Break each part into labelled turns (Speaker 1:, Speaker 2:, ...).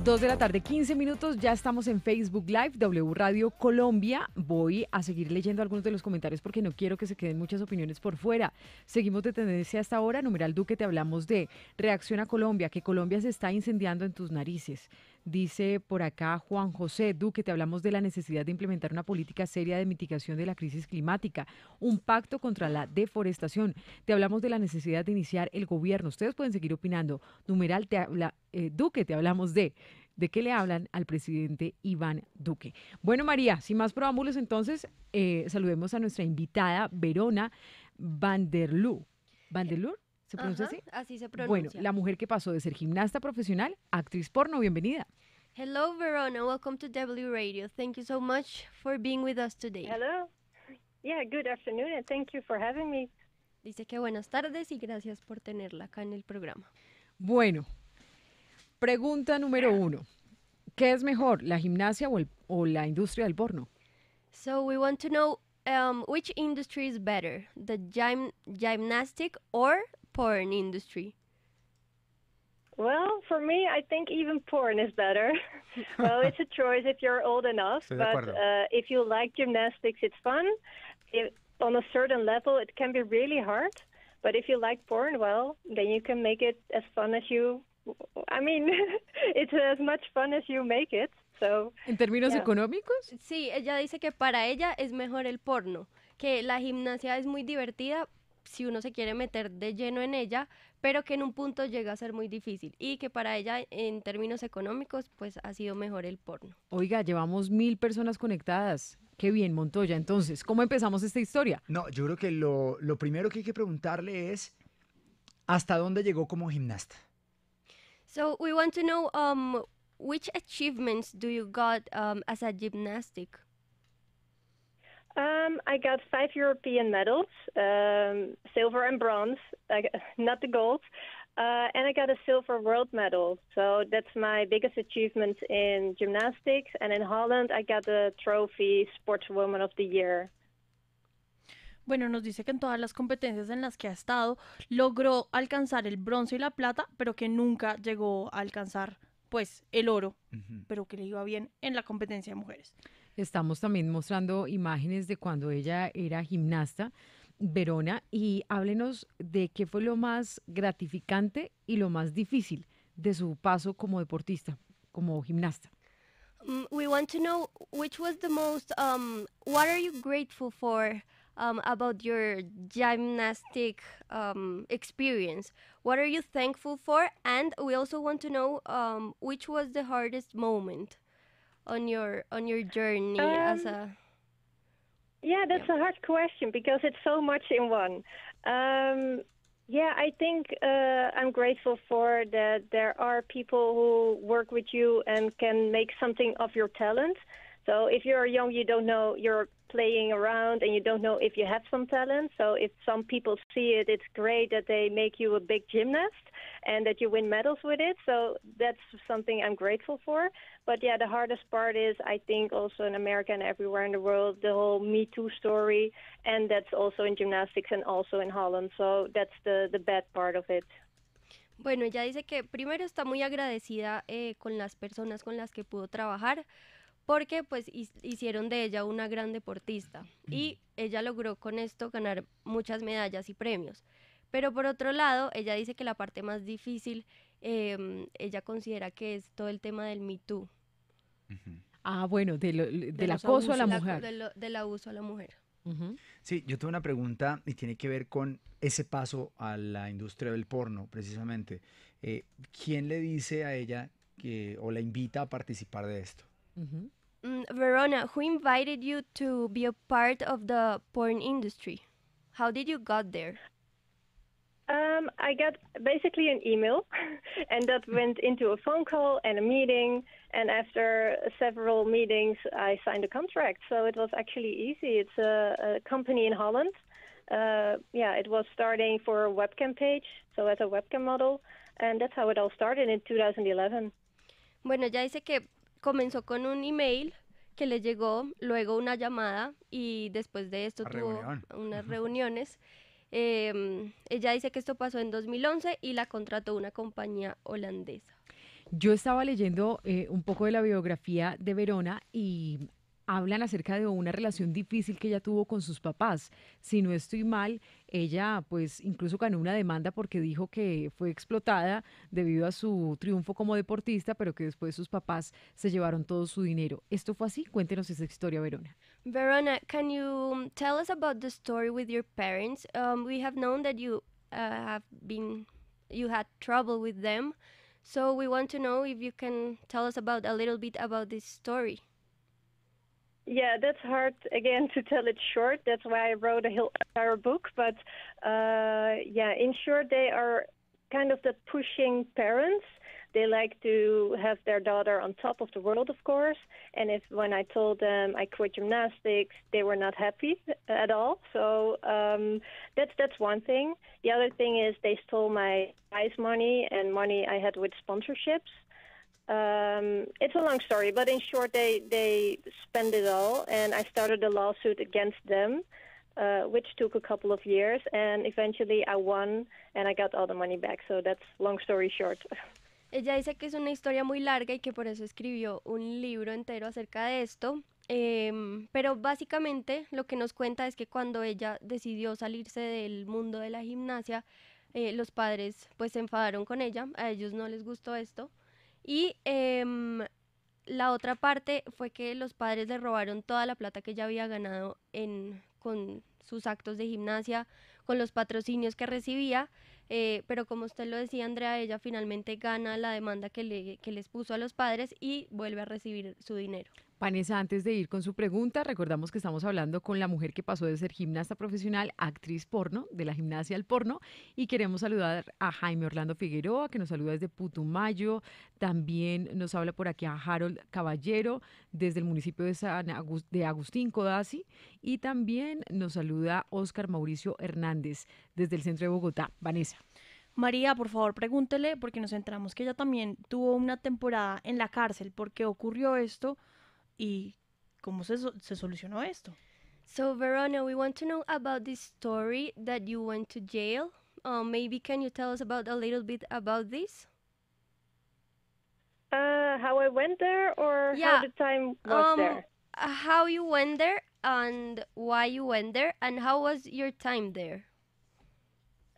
Speaker 1: 2 de la tarde, 15 minutos, ya estamos en Facebook Live, W Radio Colombia. Voy a seguir leyendo algunos de los comentarios porque no quiero que se queden muchas opiniones por fuera. Seguimos de tendencia hasta ahora. Numeral Duque, te hablamos de reacción a Colombia, que Colombia se está incendiando en tus narices. Dice por acá Juan José: Duque, te hablamos de la necesidad de implementar una política seria de mitigación de la crisis climática, un pacto contra la deforestación. Te hablamos de la necesidad de iniciar el gobierno. Ustedes pueden seguir opinando. Numeral Duque, te hablamos de qué le hablan al presidente Iván Duque. Bueno, María, sin más preámbulos, entonces, saludemos a nuestra invitada Verona Van de Leur. ¿Van de Leur? ¿Se pronuncia así?
Speaker 2: Así se pronuncia.
Speaker 1: Bueno, la mujer que pasó de ser gimnasta profesional a actriz porno. Bienvenida.
Speaker 2: Hello, Verona. Welcome to W Radio. Thank you so much for being with us today.
Speaker 3: Hello. Yeah, good afternoon and thank you for having me.
Speaker 2: Dice que buenas tardes y gracias por tenerla acá en el programa.
Speaker 1: Bueno, pregunta número 1. ¿Qué es mejor, la gimnasia o la industria del porno?
Speaker 2: So we want to know which industry is better, the gymnastic or porn industry?
Speaker 3: Well, for me, I think even porn is better. Well, it's a choice if you're old enough, but if you like gymnastics, it's fun. On a certain level, it can be really hard, but if you like porn, well, then you can make it as fun as you... I mean, it's as much fun as you make it. So,
Speaker 1: ¿En términos económicos?
Speaker 2: Sí, ella dice que para ella es mejor el porno, que la gimnasia es muy divertida si uno se quiere meter de lleno en ella, pero que en un punto llega a ser muy difícil y que para ella en términos económicos pues ha sido mejor el porno.
Speaker 1: Oiga, llevamos 1000 personas conectadas. Qué bien, Montoya. Entonces, ¿cómo empezamos esta historia?
Speaker 4: No, yo creo que lo primero que hay que preguntarle es ¿hasta dónde llegó como gimnasta?
Speaker 2: So we want to know which achievements do you got as a gymnastic?
Speaker 3: I got 5 European medals, silver and bronze, not the gold, and I got a silver world medal. So that's my biggest achievement in gymnastics. And in Holland, I got the trophy Sportswoman of the Year.
Speaker 5: Bueno, nos dice que en todas las competencias en las que ha estado logró alcanzar el bronce y la plata, pero que nunca llegó a alcanzar pues el oro, pero que le iba bien en la competencia de mujeres.
Speaker 1: Estamos también mostrando imágenes de cuando ella era gimnasta, Verona, y háblenos de qué fue lo más gratificante y lo más difícil de su paso como deportista, como gimnasta.
Speaker 2: We want to know which was the most, what are you grateful for about your gymnastic experience? What are you thankful for? And we also want to know which was the hardest moment on your journey as a...
Speaker 3: Yeah, that's a hard question because it's so much in one. I think I'm grateful for that there are people who work with you and can make something of your talent. So if you're young, you don't know, you're playing around and you don't know if you have some talent. So if some people see it, it's great that they make you a big gymnast and that you win medals with it. So that's something I'm grateful for. But yeah, the hardest part is, I think, also in America and everywhere in the world, the whole Me Too story. And that's also in gymnastics and also in Holland. So that's the bad part of it.
Speaker 2: Bueno, ella dice que primero está muy agradecida con las personas con las que pudo trabajar, porque pues hicieron de ella una gran deportista y ella logró con esto ganar muchas medallas y premios. Pero por otro lado, ella dice que la parte más difícil, ella considera que es todo el tema del Me Too.
Speaker 1: Ah, bueno, del acoso a la mujer.
Speaker 2: Del abuso a la mujer.
Speaker 4: Sí, yo tengo una pregunta y tiene que ver con ese paso a la industria del porno, precisamente. ¿Quién le dice a ella o la invita a participar de esto?
Speaker 2: Verona, who invited you to be a part of the porn industry? How did you got there?
Speaker 3: I got basically an email, and that went into a phone call and a meeting. And after several meetings, I signed a contract. So it was actually easy. It's a company in Holland. It was starting for a webcam page, so as a webcam model. And that's how it all started in 2011.
Speaker 2: Bueno, ella dice que comenzó con un email que le llegó, luego una llamada y después de esto tuvo unas reuniones. Ella dice que esto pasó en 2011 y la contrató una compañía holandesa.
Speaker 1: Yo estaba leyendo un poco de la biografía de Verona y hablan acerca de una relación difícil que ella tuvo con sus papás. Si no estoy mal, ella pues incluso ganó una demanda porque dijo que fue explotada debido a su triunfo como deportista, pero que después sus papás se llevaron todo su dinero. ¿Esto fue así? Cuéntenos esa historia, Verona.
Speaker 2: Verona, can you tell us about the story with your parents? We have known that you had trouble with them. So we want to know if you can tell us about a little bit about this story.
Speaker 3: Yeah, that's hard again to tell it short. That's why I wrote a whole entire book. But in short, they are kind of the pushing parents. They like to have their daughter on top of the world, of course. And when I told them I quit gymnastics, they were not happy at all. So that's one thing. The other thing is they stole my prize money and money I had with sponsorships. It's a long story, but in short, they spent it all, and I started a lawsuit against them, which took a couple of years, and eventually I won, and I got all the money back. So that's long story short.
Speaker 2: Ella dice que es una historia muy larga y que por eso escribió un libro entero acerca de esto, pero básicamente lo que nos cuenta es que cuando ella decidió salirse del mundo de la gimnasia, los padres pues se enfadaron con ella, a ellos no les gustó esto, y la otra parte fue que los padres le robaron toda la plata que ella había ganado con sus actos de gimnasia, con los patrocinios que recibía, pero como usted lo decía, Andrea, ella finalmente gana la demanda que les puso a los padres y vuelve a recibir su dinero.
Speaker 1: Vanessa, antes de ir con su pregunta, recordamos que estamos hablando con la mujer que pasó de ser gimnasta profesional a actriz porno, de la gimnasia al porno, y queremos saludar a Jaime Orlando Figueroa, que nos saluda desde Putumayo, también nos habla por aquí a Harold Caballero, desde el municipio de Agustín Codazzi, y también nos saluda Óscar Mauricio Hernández, desde el centro de Bogotá. Vanessa.
Speaker 5: María, por favor, pregúntele, porque nos enteramos que ella también tuvo una temporada en la cárcel. ¿Por qué ocurrió esto? ¿Y cómo se solucionó esto?
Speaker 2: So, Verona, we want to know about this story that you went to jail. Maybe can you tell us a little bit about this?
Speaker 3: How I went there, or how the time was there?
Speaker 2: How you went there and why you went there, and how was your time there?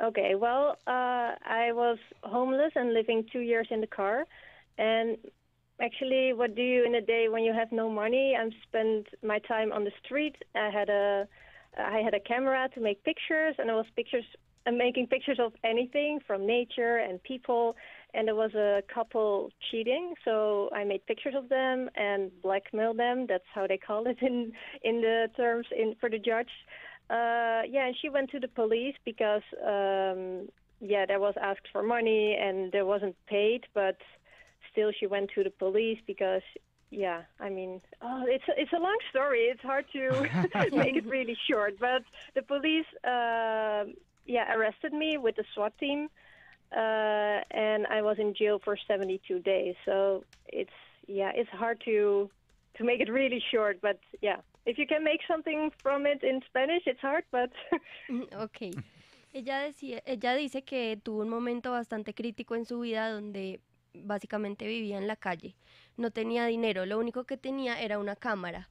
Speaker 3: Okay, well, I was homeless and living 2 years in the car, and actually, what do you in a day when you have no money? I spent my time on the street. I had a camera to make pictures, and making pictures of anything from nature and people. And there was a couple cheating, so I made pictures of them and blackmailed them. That's how they call it in the terms for the judge. And she went to the police because there was asked for money and there wasn't paid, but still she went to the police because it's a long story. It's hard to make it really short, but the police arrested me with the SWAT team, and I was in jail for 72 days. So it's hard to make it really short, but if you can make something from it in Spanish, it's hard, but
Speaker 2: Okay. Ella dice que tuvo un momento bastante crítico en su vida donde básicamente vivía en la calle, no tenía dinero, lo único que tenía era una cámara.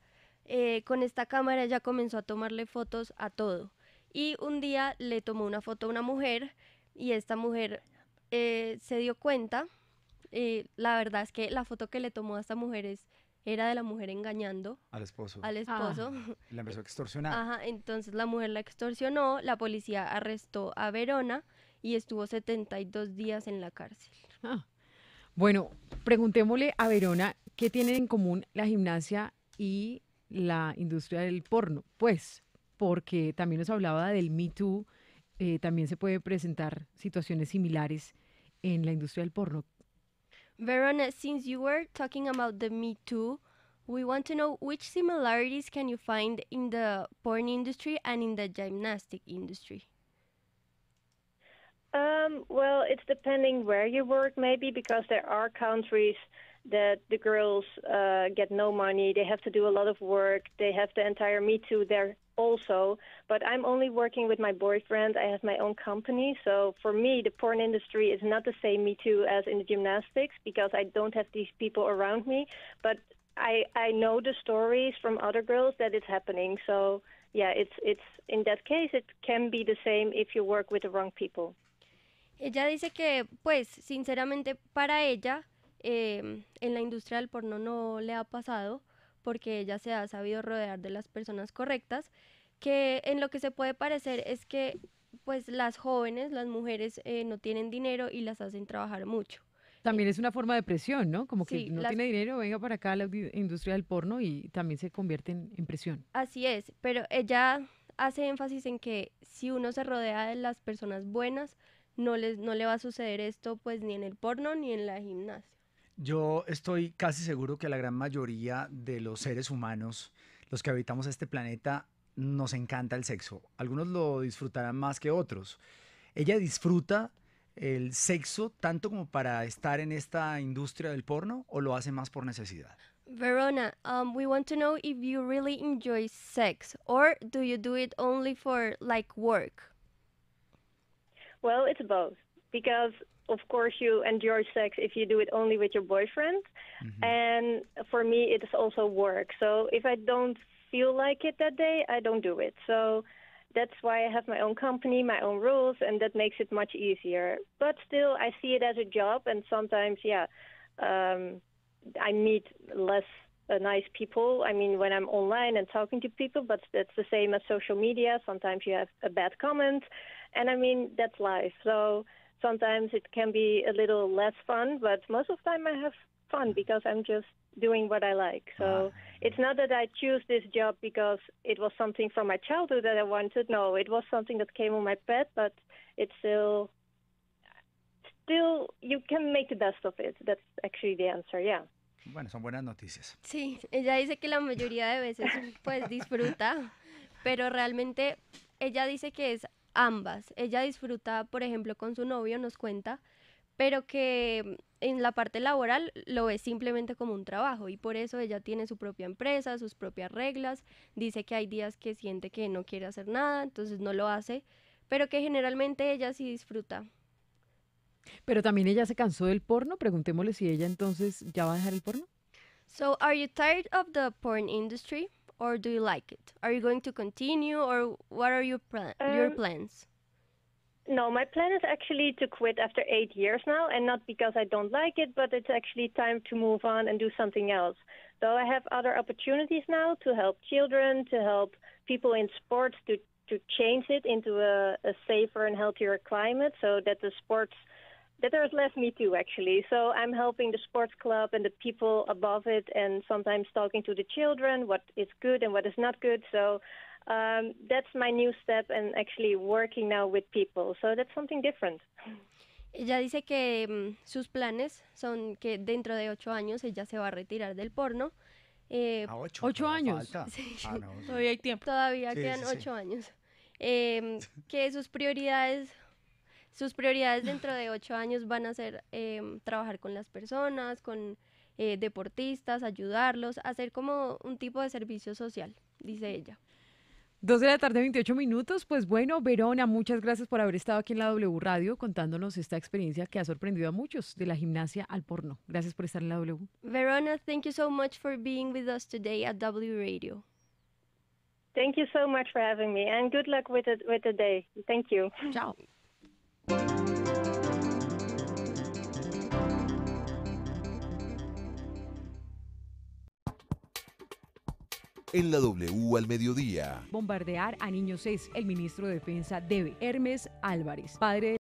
Speaker 2: Con esta cámara ella comenzó a tomarle fotos a todo y un día le tomó una foto a una mujer y esta mujer se dio cuenta, la verdad es que la foto que le tomó a esta mujer era de la mujer engañando
Speaker 4: al esposo. La empezó a extorsionar.
Speaker 2: Ajá, entonces la mujer la extorsionó, la policía arrestó a Verona y estuvo 72 días en la cárcel.
Speaker 1: Bueno, preguntémosle a Verona qué tienen en común la gimnasia y la industria del porno. Pues, porque también nos hablaba del Me Too, también se puede presentar situaciones similares en la industria del porno.
Speaker 2: Verona, since you were talking about the Me Too, we want to know which similarities can you find in the porn industry and in the gymnastic industry?
Speaker 3: Well, it's depending where you work, maybe, because there are countries that the girls get no money. They have to do a lot of work. They have the entire Me Too. They're also, but I'm only working with my boyfriend. I have my own company, so for me, the porn industry is not the same Me Too as in the gymnastics because I don't have these people around me, but I know the stories from other girls that it's happening, so yeah, it's in that case, it can be the same if you work with the wrong people.
Speaker 2: Ella dice que, pues, sinceramente para ella, en la industria del porno no le ha pasado porque ella se ha sabido rodear de las personas correctas, que en lo que se puede parecer es que, pues, las jóvenes, las mujeres no tienen dinero y las hacen trabajar mucho.
Speaker 1: También es una forma de presión, ¿no? Como que
Speaker 2: Sí,
Speaker 1: no tiene dinero, venga para acá a la industria del porno y también se convierte en presión.
Speaker 2: Así es, pero ella hace énfasis en que si uno se rodea de las personas buenas, no le va a suceder esto pues ni en el porno ni en la gimnasia.
Speaker 4: Yo estoy casi seguro que la gran mayoría de los seres humanos, los que habitamos este planeta, nos encanta el sexo. Algunos lo disfrutarán más que otros. ¿Ella disfruta el sexo tanto como para estar en esta industria del porno o lo hace más por necesidad?
Speaker 2: Verona, we want to know if you really enjoy sex or do you do it only for like work?
Speaker 3: Well, it's both because of course you enjoy sex if you do it only with your boyfriend, and for me it's also work. So if I don't feel like it that day, I don't do it. So that's why I have my own company, my own rules, and that makes it much easier. But still, I see it as a job, and sometimes, I meet less nice people. I mean, when I'm online and talking to people, but that's the same as social media. Sometimes you have a bad comment, and I mean, that's life. So sometimes it can be a little less fun, but most of the time I have fun because I'm just doing what I like. So it's not that I choose this job because it was something from my childhood that I wanted. No, it was something that came on my path, but it's still you can make the best of it. That's actually the answer, yeah.
Speaker 4: Bueno, son buenas noticias.
Speaker 2: Sí, ella dice que la mayoría de veces pues disfruta, pero realmente ella dice que es ambas. Ella disfruta, por ejemplo, con su novio, nos cuenta, pero que en la parte laboral lo ve simplemente como un trabajo y por eso ella tiene su propia empresa, sus propias reglas, dice que hay días que siente que no quiere hacer nada, entonces no lo hace, pero que generalmente ella sí disfruta.
Speaker 1: Pero también ella se cansó del porno, preguntémosle si ella entonces ya va a dejar el porno.
Speaker 2: So, are you tired of the porn industry or do you like it? Are you going to continue or what are your plans?
Speaker 3: No, my plan is actually to quit after 8 years now, and not because I don't like it, but it's actually time to move on and do something else. So I have other opportunities now to help children, to help people in sports to change it into a safer and healthier climate so that the sports, that there's less Me Too actually. So I'm helping the sports club and the people above it and sometimes talking to the children, what is good and what is not good. So that's my new step and actually working now with people. So that's something different.
Speaker 2: Ella dice que sus planes son que dentro de 8 años ella se va a retirar del porno.
Speaker 1: 8 años.
Speaker 2: Sí.
Speaker 4: No,
Speaker 5: Todavía hay tiempo.
Speaker 2: Todavía
Speaker 4: Sí,
Speaker 2: quedan
Speaker 4: sí, sí.
Speaker 2: 8 años. Que sus prioridades dentro de 8 años van a ser trabajar con las personas, con deportistas, ayudarlos, hacer como un tipo de servicio social, dice ella.
Speaker 1: 2 de la tarde, 28 minutos. Pues bueno, Verona, muchas gracias por haber estado aquí en la W Radio contándonos esta experiencia que ha sorprendido a muchos, de la gimnasia al porno. Gracias por estar en la W.
Speaker 2: Verona, thank you so much for being with us today at W Radio.
Speaker 3: Thank you so much for having me, and good luck with the day. Thank you.
Speaker 1: Chao.
Speaker 6: En la W al mediodía.
Speaker 1: Bombardear a niños es, el ministro de Defensa debe. Hermes Álvarez, padre de